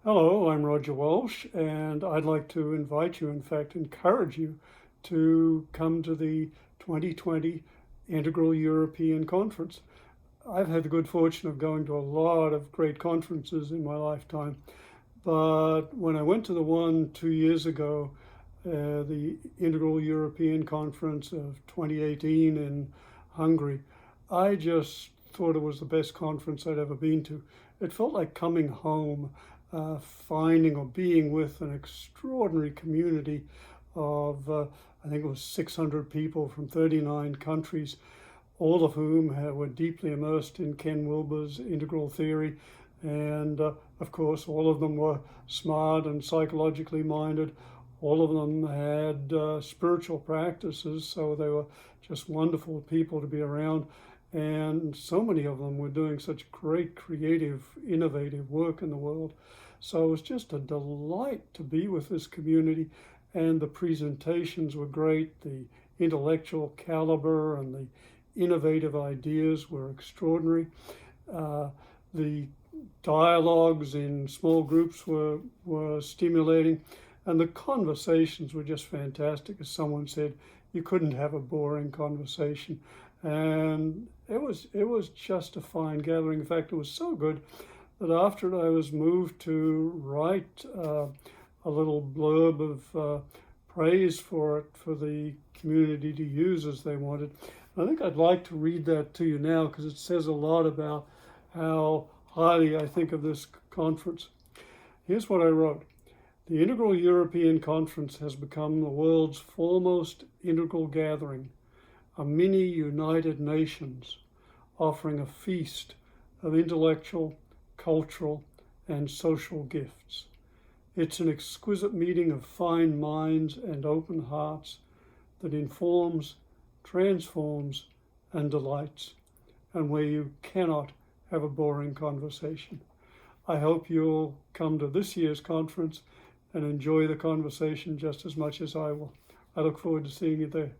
Hello, I'm Roger Walsh, and I'd like to invite you, in fact, encourage you to come to the 2020 Integral European Conference. I've had the good fortune of going to a lot of great conferences in my lifetime, but when I went to the one 2 years ago, the Integral European Conference of 2018 in Hungary, I just thought it was the best conference I'd ever been to. It felt like coming home, finding or being with an extraordinary community of, I think it was 600 people from 39 countries, all of whom were deeply immersed in Ken Wilber's integral theory. And of course, all of them were smart and psychologically minded. All of them had spiritual practices, so they were just wonderful people to be around. And so many of them were doing such great, creative, innovative work in the world. So it was just a delight to be with this community, and the presentations were great. The intellectual caliber and the innovative ideas were extraordinary. The dialogues in small groups were stimulating, and the conversations were just fantastic. As someone said, you couldn't have a boring conversation. And it was just a fine gathering. In fact, it was so good that after I was moved to write a little blurb of praise for it for the community to use as they wanted. I think I'd like to read that to you now because it says a lot about how highly I think of this conference. Here's what I wrote. The Integral European Conference has become the world's foremost integral gathering, a mini United Nations, offering a feast of intellectual, cultural, and social gifts. It's an exquisite meeting of fine minds and open hearts that informs, transforms, and delights, and where you cannot have a boring conversation. I hope you'll come to this year's conference and enjoy the conversation just as much as I will. I look forward to seeing you there.